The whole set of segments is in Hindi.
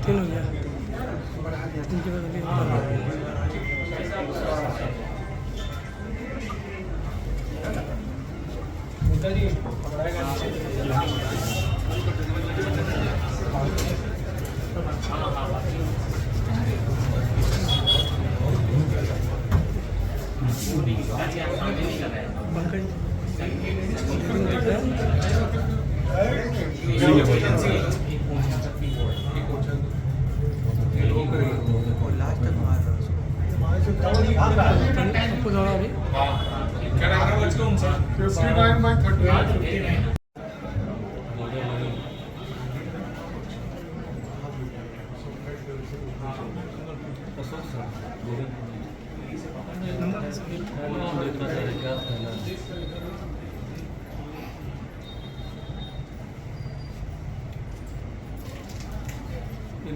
तीन हो गया, तीन के बाद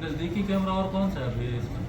नजदीकी कैमरा और कौन सा है अभी इसमें?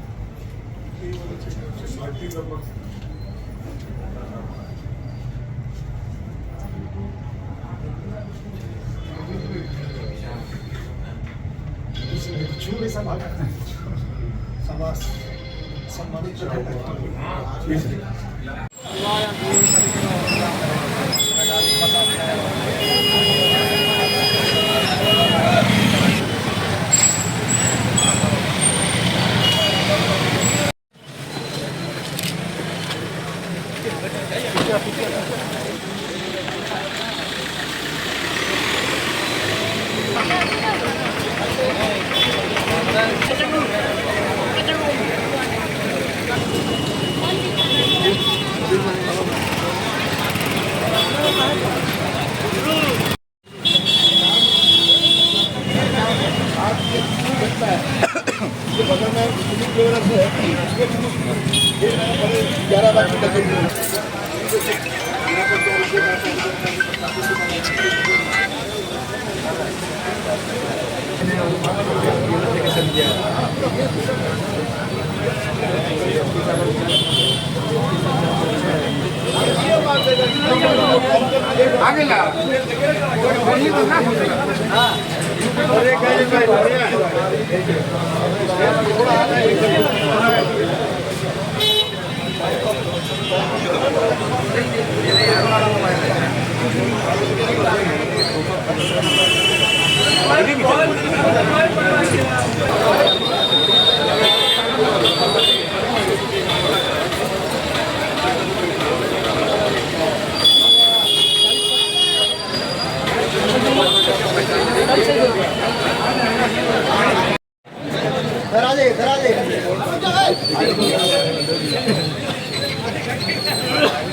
आगे ला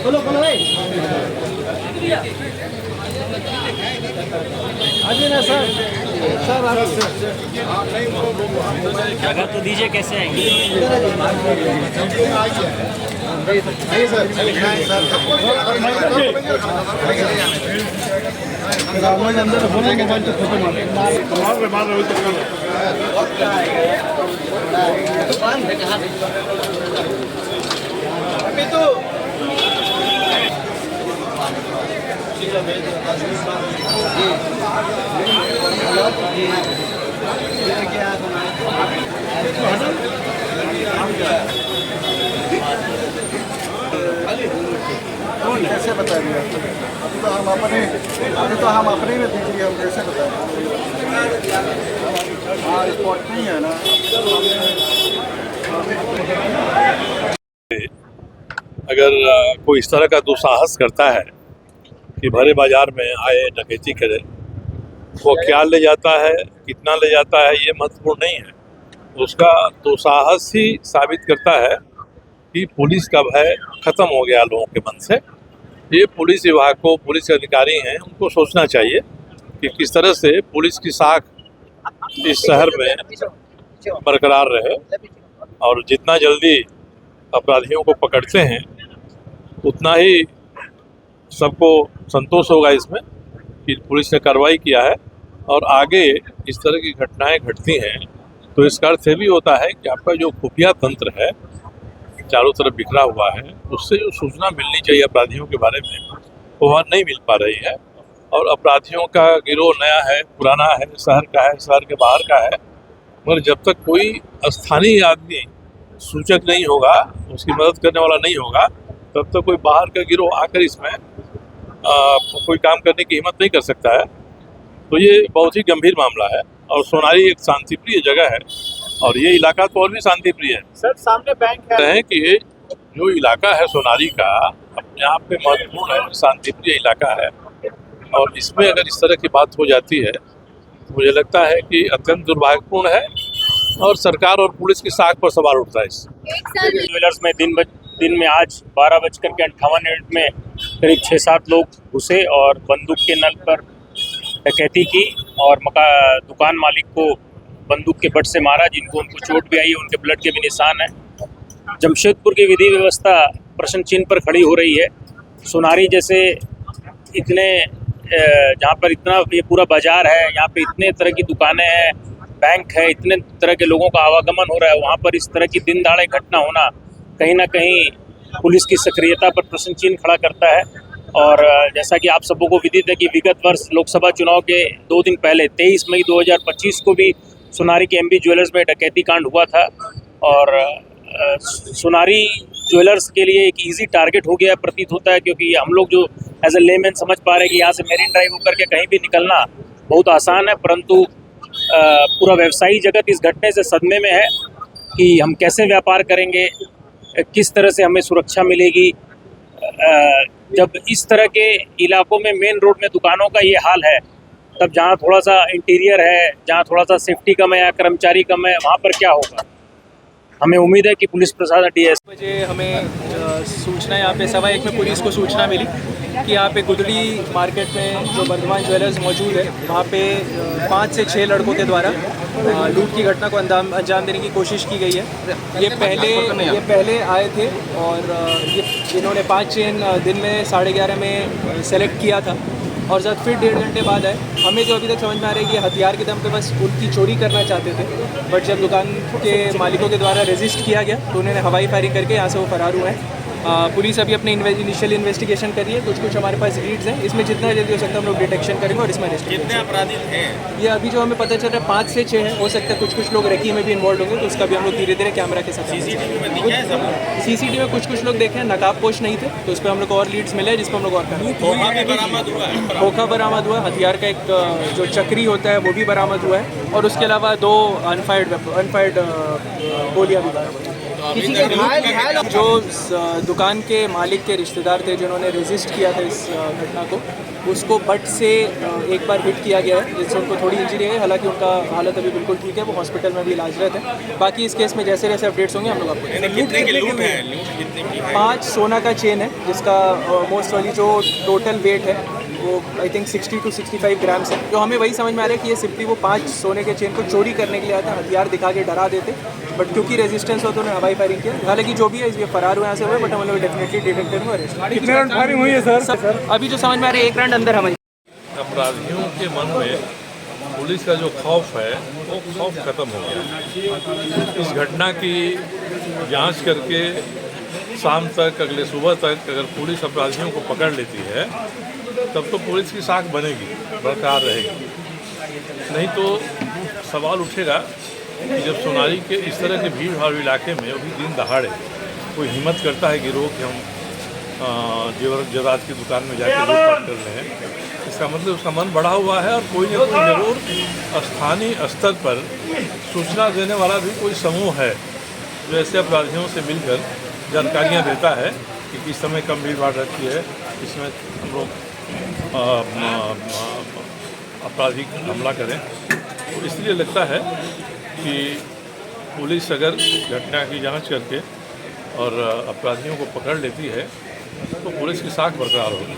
बोलो बोलो भाई आज ना सर सर जगह तो दीजिए, कैसे आएंगे? अंदर फोन मोबाइल तो फोटो मार कैसे बता दिया? अभी तो हम अपने में दिख रही हम कैसे बताएं? हाँ स्पॉट नहीं है ना। अगर कोई इस तरह का दुस्साहस करता है कि भरे बाजार में आए डकैती करे, वो क्या ले जाता है, कितना ले जाता है, ये महत्वपूर्ण नहीं है। उसका दुस्साहस ही साबित करता है कि पुलिस का भय खत्म हो गया लोगों के मन से। ये पुलिस विभाग को, पुलिस के अधिकारी हैं, उनको सोचना चाहिए कि किस तरह से पुलिस की साख इस शहर में बरकरार रहे और जितना जल्दी अपराधियों को पकड़ते हैं उतना ही सबको संतोष होगा इसमें कि पुलिस ने कार्रवाई किया है। और आगे इस तरह की घटनाएं घटती हैं तो इसका अर्थ ये भी होता है कि आपका जो खुफिया तंत्र है चारों तरफ बिखरा हुआ है, उससे जो सूचना मिलनी चाहिए अपराधियों के बारे में वो वहाँ नहीं मिल पा रही है। और अपराधियों का गिरोह नया है, पुराना है, शहर का है, शहर के बाहर का है, मगर जब तक कोई स्थानीय आदमी सूचक नहीं होगा, उसकी मदद करने वाला नहीं होगा, तब तक कोई बाहर का गिरोह आकर इसमें कोई काम करने की हिम्मत नहीं कर सकता है। तो ये बहुत ही गंभीर मामला है और सोनारी एक शांतिप्रिय जगह है और ये इलाका तो और भी शांतिप्रिय है। सर सामने बैंक है कि ये जो इलाका है सोनारी का अपने आप में महत्वपूर्ण है, शांतिप्रिय इलाका है और इसमें अगर इस तरह की बात हो जाती है तो मुझे लगता है कि अत्यंत दुर्भाग्यपूर्ण है और सरकार और पुलिस की साख पर सवाल उठता है इससे। ज्वेलर्स में दिन में आज 12:58 में करीब 6-7 लोग घुसे और बंदूक के नल पर डकैती की और दुकान मालिक को बंदूक के बट से मारा, जिनको उनको चोट भी आई है, उनके ब्लड के भी निशान है। जमशेदपुर की विधि व्यवस्था प्रश्न चिन्ह पर खड़ी हो रही है। सोनारी जैसे इतने जहाँ पर इतना ये पूरा बाजार है, यहाँ पे इतने तरह की दुकानें हैं, बैंक है, इतने तरह के लोगों का आवागमन हो रहा है, वहाँ पर इस तरह की दिन दहाड़े घटना होना कहीं ना कहीं पुलिस की सक्रियता पर प्रश्न चिन्ह खड़ा करता है। और जैसा कि आप सबों को विदित है कि विगत वर्ष लोकसभा चुनाव के 2 दिन पहले 23 मई 2025 को भी सोनारी के एमबी ज्वेलर्स में डकैती कांड हुआ था और सोनारी ज्वेलर्स के लिए एक इजी टारगेट हो गया प्रतीत होता है, क्योंकि हम लोग जो एज ए लेमैन समझ पा रहे हैं कि यहाँ से मेरिन ड्राइव होकर के कहीं भी निकलना बहुत आसान है, परंतु पूरा व्यवसायी जगत इस घटने से सदमे में है कि हम कैसे व्यापार करेंगे, किस तरह से हमें सुरक्षा मिलेगी। जब इस तरह के इलाकों में मेन रोड में दुकानों का ये हाल है, तब जहाँ थोड़ा सा इंटीरियर है, जहाँ थोड़ा सा सेफ्टी कम है या कर्मचारी कम है, वहाँ पर क्या होगा। हमें उम्मीद है कि पुलिस प्रशासन डीएस बजे हमें सूचना यहाँ पे 1:15 में पुलिस को सूचना मिली कि यहाँ पे गुदड़ी मार्केट में जो वर्धमान ज्वेलर्स मौजूद है वहाँ पे 5 से 6 लड़कों के द्वारा लूट की घटना को अंजाम देने की कोशिश की गई है। ये पहले आए थे और इन्होंने 5 चेन दिन में 11:30 में सेलेक्ट किया था और जब फिर 1.5 घंटे बाद आए। हमें जो अभी तक समझ में आ रहा है कि हथियार के दम पे बस उनकी चोरी करना चाहते थे, बट जब दुकान के मालिकों के द्वारा रेजिस्ट किया गया तो उन्होंने हवाई फायरिंग करके यहाँ से वो फरार हुए हैं। पुलिस अभी अपने इनिशियल इन्वेस्टिगेशन कर रही है, कुछ हमारे पास लीड्स हैं, इसमें जितना जल्दी हो सकता है हम लोग डिटेक्शन करेंगे और इसमें अरेस्ट कितने अपराधी हैं? ये अभी जो हमें पता चल रहा है 5 से 6 है, हो सकता है कुछ लोग रेकी में भी इन्वॉल्व होंगे, तो उसका भी हम लोग धीरे धीरे कैमरा के साथ सीसीटीवी में दिखा है सब? सीसीटीवी में कुछ लोग देखे हैं, नकाबपोश नहीं थे, तो उस पर हम लोग और लीड्स मिले हैं जिस पर हम लोग और करेंगे। धोखा भी बरामद हुआ है? धोखा बरामद हुआ, हथियार का एक जो चक्री होता है वो भी बरामद हुआ है और उसके अलावा 2 अनफायर्ड गोलियाँ भी बरामद हुई। जो दुकान के मालिक के रिश्तेदार थे जिन्होंने रेजिस्ट किया था इस घटना को, उसको बट से एक बार हिट किया गया है जिससे उनको थोड़ी इंजरी है, हालांकि उनका हालत अभी बिल्कुल ठीक है, वो हॉस्पिटल में भी इलाजरत है। बाकी इस केस में जैसे जैसे अपडेट्स होंगे हम लोग आपको 5 सोना का चेन है जिसका मोस्ट वाली जो टोटल वेट है वो आई थिंक 60 to 65 ग्राम्स है। जो हमें वही समझ में आ रहा है कि ये सिर्फ वो 5 सोने के चेन को चोरी करने के लिए आते हैं, हथियार दिखा के डरा देते, बट क्योंकि रेजिस्टेंस हो तो उन्होंने हवाई फायरिंग किया। हालांकि जो भी है इसलिए फरार हुए यहाँ से हुए, बट हम लोग डेफिनेटली डिटेक्ट करेंगे अरेस्ट। कितने राउंड फायरिंग हुई है सर? अभी जो समझ में आ रहा है 1 राउंड अंदर हमारी। अपराधियों के मन में पुलिस का जो खौफ है वो खौफ खत्म हो गया। इस घटना की जांच करके शाम तक, अगले सुबह तक अगर पुलिस अपराधियों को पकड़ लेती है तब तो पुलिस की साख बनेगी, बरकरार रहेगी। नहीं तो सवाल उठेगा कि जब सोनारी के इस तरह के भीड़ भाड़ इलाके में अभी दिन दहाड़े कोई हिम्मत करता है गिरोह कि हम जेवर जेवरात की दुकान में जाकर लूटपाट कर रहे हैं, इसका मतलब उसका मन बढ़ा हुआ है और कोई न कोई जरूर स्थानीय स्तर पर सूचना देने वाला भी कोई समूह है जो ऐसे अपराधियों से मिलकर जानकारियाँ देता है कि किस समय कम भीड़ भाड़ रहती है, इसमें हम लोग आपराधिक हमला करें। तो इसलिए लगता है कि पुलिस अगर घटना की जांच करके और अपराधियों को पकड़ लेती है तो पुलिस की साख बरकरार होगी।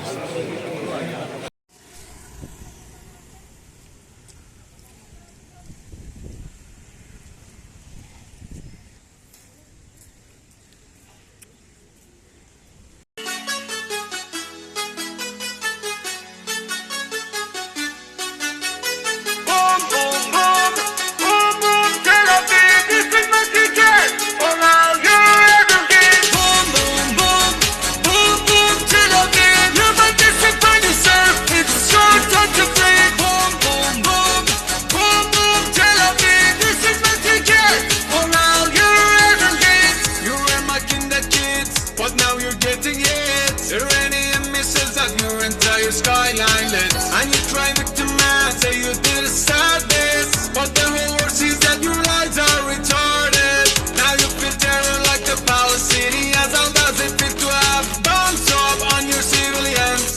Skyline lit, and you try victimize, say you did a sadness, but the whole world sees that your lies are retarded. Now you feel terror like the Palestinians. How does it feel to have bombs up on your civilians?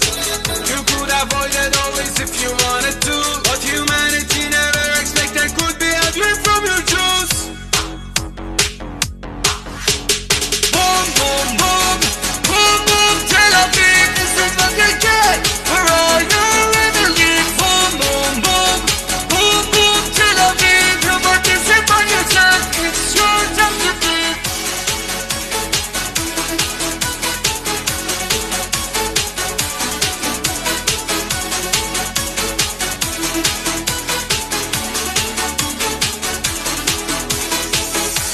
You could avoid it always if you wanted to, but humanity never expected could be ugly from your juice. Boom, boom, boom, boom, boom, Tel Aviv, this is what they get. Where are you ever leave? Boom, boom, boom, boom, boom, Tel Aviv. You participate on yourself, it's your time to bleed.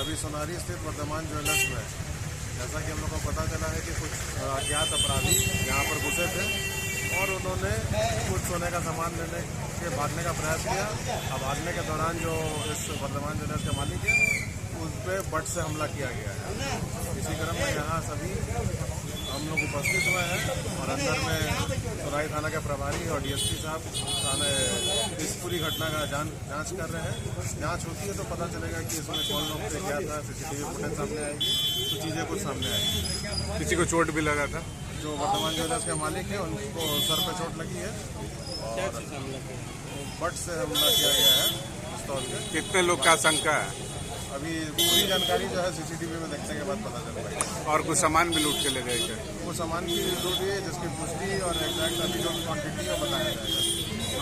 अभी सोनारी स्थित वर्धमान ज्वेलर्स में जैसा कि हम लोग को पता चला है कि कुछ अज्ञात अपराधी यहाँ पर घुसे थे और उन्होंने कुछ सोने का सामान लेने के भागने का प्रयास किया। अब भागने के दौरान जो इस वर्धमान ज्वेलर्स के मालिक है उस पर बट से हमला किया गया है। इसी क्रम में यहाँ सभी हम लोग उपस्थित हुए हैं और अंदर में सोनारी थाना के प्रभारी और डीएसपी साहब थाने इस पूरी घटना का जांच कर रहे हैं। जांच होती है तो पता चलेगा कि इसमें कौन लोग थे, क्या था, सीसीटीवी फुटेज सामने आएगी तो चीज़ें कुछ सामने आएगी। किसी को चोट भी लगा था? जो वर्धमान ज्वेलर्स के मालिक है उनको सर पे चोट लगी है और बट से हमला किया गया है पिस्तौल पे। कितने लोग का आशंका है? अभी पूरी जानकारी जो है सीसीटीवी में देखने के बाद पता चल पाएगी। और कुछ सामान भी लूट के ले गए क्या? वो सामान की लूट है जिसकी पुष्टि और एग्जैक्ट अभी जो क्वान्टिटी है बताया जाएगा।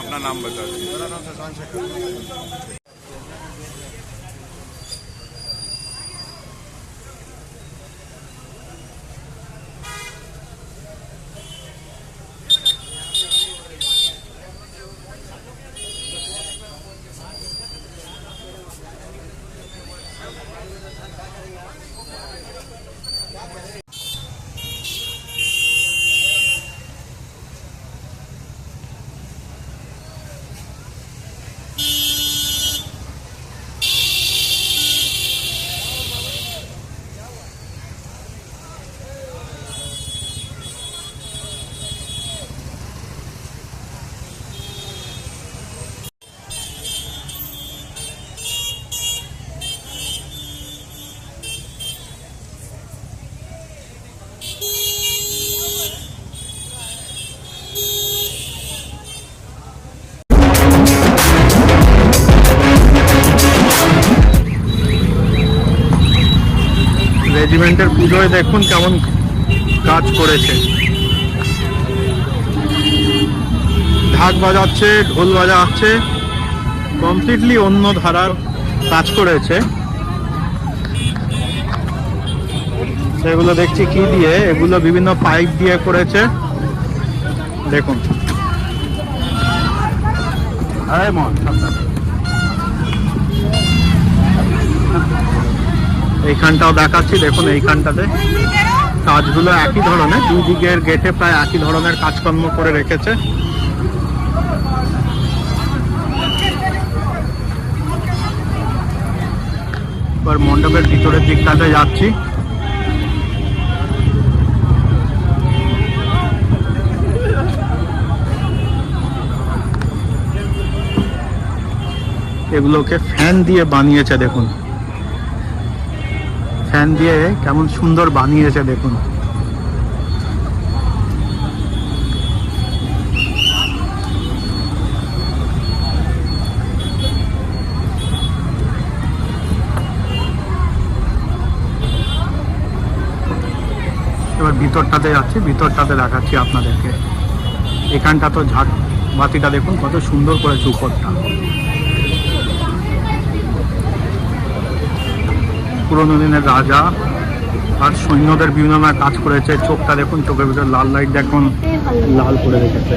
अपना नाम बता दीजिए। मेरा नाम शशांक शेखर। রেজিমেন্টের পুজোয় দেখুন কেমন কাজ করেছে, ঢাক বাজাচ্ছে, ঢোল বাজাচ্ছে, কমপ্লিটলি অন্য ধারার কাজ করেছে। সেগুলো দেখছি কি দিয়ে, এগুলো বিভিন্ন পাইপ দিয়ে করেছে দেখুন। এইখানটাও দেখাচ্ছি দেখুন, এইখানটাতে কাজগুলো একই ধরনের, দুই দিকের গেটে প্রায় একই ধরনের কাজকর্ম করে রেখেছে। এবার মণ্ডপের ভিতরের দিকটাতে যাচ্ছি। এগুলোকে ফ্যান দিয়ে বানিয়েছে দেখুন, ফ্যান দিয়ে কেমন সুন্দর বানিয়েছে দেখুন। এবার ভিতরটাতে যাচ্ছি, ভিতরটাতে দেখাচ্ছি আপনাদেরকে। এখানটা তো ঝাড় বাতিটা দেখুন কত সুন্দর করেছে উপরটা, পুরোনো দিনের রাজা আর সৈন্যদের বিভিন্ন ধরনের কাজ করেছে। চোখটা দেখুন, চোখের ভিতরে লাল লাইট দেখুন, লাল করে রেখেছে।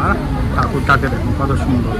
আর ঠাকুরটাকে দেখুন কত সুন্দর।